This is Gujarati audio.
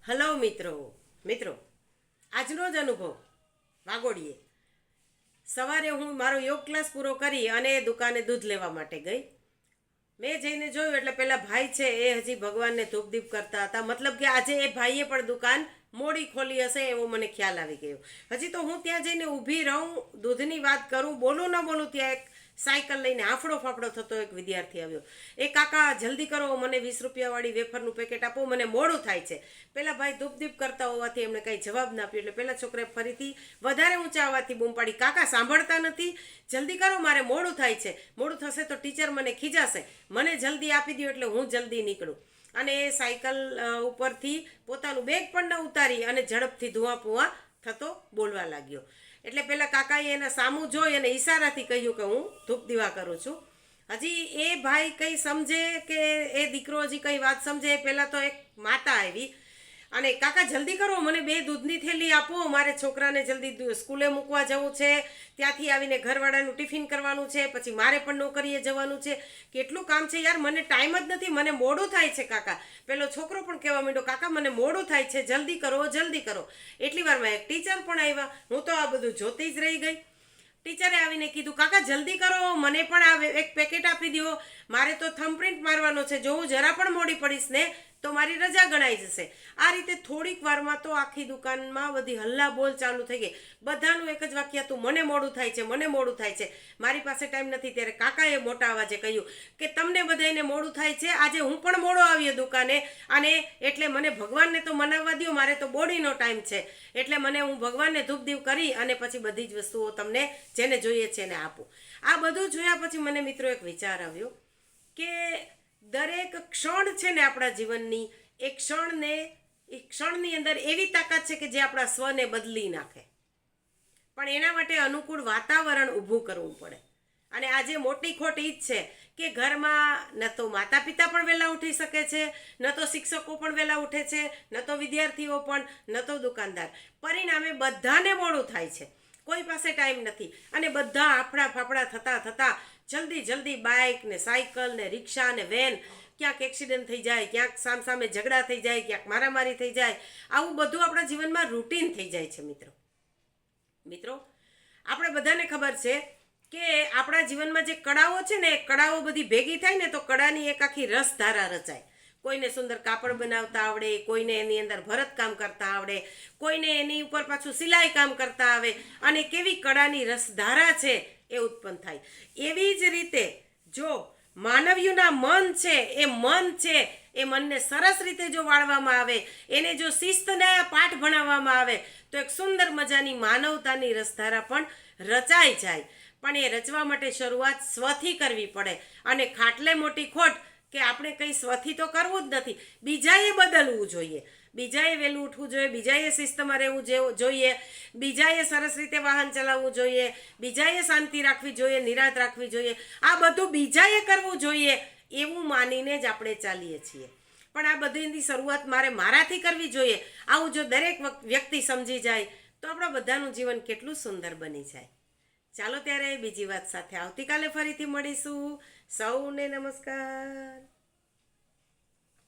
હલો મિત્રો આજનો જ અનુભવ વાગોડીએ. સવારે હું મારો યોગ ક્લાસ પૂરો કરી અને દુકાને દૂધ લેવા માટે ગઈ. મેં જઈને જોયું એટલે પેલા ભાઈ છે એ હજી ભગવાનને ધૂપ દીપ કરતા હતા. મતલબ કે આજે એ ભાઈએ પણ દુકાન મોડી ખોલી હશે એવો મને ખ્યાલ આવી ગયો. હજી તો હું ત્યાં જઈને ઊભી રહું, દૂધની વાત કરું, બોલું ન બોલું, ત્યાં એક સાયકલ લઈને આફડો ફાફડો થતો એક વિદ્યાર્થી આવ્યો. એ કાકા જલ્દી કરો, મને 20 રૂપિયાવાળી વેફરનું પેકેટ આપો, મને મોડું થાય છે. પેલા ભાઈ ધૂપ દીપ કરતા હોવાથી એમણે કંઈ જવાબ ના આપ્યો એટલે પેલા છોકરાએ ફરીથી વધારે ઊંચા અવાજથી બૂમ પાડી, કાકા સાંભળતા નથી, જલ્દી કરો, મારે મોડું થાય છે, મોડું થશે તો ટીચર મને ખીજાશે, મને જલ્દી આપી દો એટલે હું જલ્દી નીકળું. અને એ સાયકલ ઉપરથી પોતાનું બેગ પણ ન ઉતારી અને ઝડપથી ધુઆ પુઆ થતો બોલવા લાગ્યો. એટલે પેલા કાકાએ એના સામું જોઈ અને ઈશારાથી કહ્યું કે હું ધૂપ દીવા કરું છું. હજી એ ભાઈ કંઈ સમજે કે એ દીકરો હજી કંઈ વાત સમજે એ પહેલાં તો એક માતા આવી અને કાકા જલ્દી કરો, મને 2 દૂધની થેલી આપો, મારે છોકરાને જલ્દી સ્કૂલે મૂકવા જવું છે, ત્યાંથી આવીને ઘરવાળાનું ટિફિન કરવાનું છે, પછી મારે પણ નોકરીએ જવાનું છે, કેટલું કામ છે યાર, મને ટાઈમ જ નથી, મને મોડું થાય છે કાકા. પેલો છોકરો પણ કહેવા માંડ્યો, કાકા મને મોડું થાય છે, જલ્દી કરો જલ્દી કરો. એટલી વારમાં એક ટીચર પણ આવ્યા. હું તો આ બધું જોતી જ રહી ગઈ. ટીચરે આવીને કીધું, કાકા જલ્દી કરો, મને પણ આ એક પેકેટ આપી દો, મારે તો થંબપ્રિન્ટ મારવાનો છે, જો હું જરા પણ મોડી પડીશ ને તો મારી રજા ગણાઈ જશે. આ રીતે થોડીક વારમાં તો આખી દુકાનમાં બધી હલ્લા બોલ ચાલુ થઈ ગઈ. બધાનું એક જ વાક્ય હતું, મને મોડું થાય છે, મને મોડું થાય છે, મારી પાસે ટાઈમ નથી. ત્યારે કાકાએ મોટા અવાજે કહ્યું કે તમને બધાને મોડું થાય છે, આજે હું પણ મોડો આવ્યો દુકાને, અને એટલે મને ભગવાનને તો મનાવવા દો, મારે તો બોડીનો ટાઈમ છે, એટલે મને હું ભગવાનને ધૂપ દીવ કરી અને પછી બધી જ વસ્તુઓ તમને જેને જોઈએ છે એને આપું. આ બધું જોયા પછી મને મિત્રો એક વિચાર આવ્યો કે દરેક ક્ષણ છે ને આપણા જીવનની, એ ક્ષણની અંદર એવી તાકાત છે કે જે આપણા સ્વને બદલી નાખે. પણ એના માટે અનુકૂળ વાતાવરણ ઊભું કરવું પડે. અને આજે મોટી ખોટ એ જ છે કે ઘરમાં ન તો માતા પિતા પણ વહેલા ઉઠી શકે છે, ન તો શિક્ષકો પણ વહેલા ઉઠે છે, ન તો વિદ્યાર્થીઓ પણ, ન તો દુકાનદાર. પરિણામે બધાને મોડું થાય છે, કોઈ પાસે ટાઈમ નથી, અને બધા આફડા ફાફડા થતાં થતાં જલ્દી બાઇક ને સાયકલ ને રિક્ષા ને વેન, ક્યાંક એક્સિડન્ટ થઈ જાય, ક્યાંક સામે ઝઘડા થઈ જાય, ક્યાંક મારામારી થઈ જાય. આવું બધું આપણા જીવનમાં રૂટીન થઈ જાય છે. મિત્રો આપણે બધાને ખબર છે કે આપણા જીવનમાં જે કળાઓ છે ને, એ કળાઓ બધી ભેગી થાય ને તો કળાની એક આખી રસધારા રચાય. કોઈને સુંદર કાપડ બનાવતા આવડે, કોઈને એની અંદર ભરતકામ કરતા આવડે, કોઈને એની ઉપર પાછું સિલાઈ કામ કરતા આવે, અને કેવી કળાની રસધારા છે એ ઉત્પન્ન થાય. એવી જ રીતે જો માનવીઓના મન છે એ મનને સરસ રીતે જો વાળવામાં આવે, એને જો શિસ્તના પાઠ ભણાવવામાં આવે તો એક સુંદર મજાની માનવતાની રસધારા પણ રચાઈ જાય. પણ એ રચવા માટે શરૂઆત સ્વથી કરવી પડે. અને ખાટલે મોટી ખોટ કે આપણે કંઈ સ્વથી તો કરવું જ નથી, બીજાએ બદલવું જોઈએ, બીજાએ વહેલું ઉઠવું જોઈએ, બીજાએ શિસ્તમાં રહેવું જોઈએ, બીજાએ સરસ રીતે વાહન ચલાવવું જોઈએ, બીજાએ શાંતિ રાખવી જોઈએ, નિરાંત રાખવી જોઈએ. આ બધું બીજાએ કરવું જોઈએ એવું માનીને જ આપણે ચાલીએ છીએ. પણ આ બધીની શરૂઆત મારાથી કરવી જોઈએ, આવું જો દરેક વ્યક્તિ સમજી જાય તો આપણા બધાનું જીવન કેટલું સુંદર બની જાય. ચાલો ત્યારે બીજી વાત સાથે આવતીકાલે ફરીથી મળીશું. સૌને નમસ્કાર.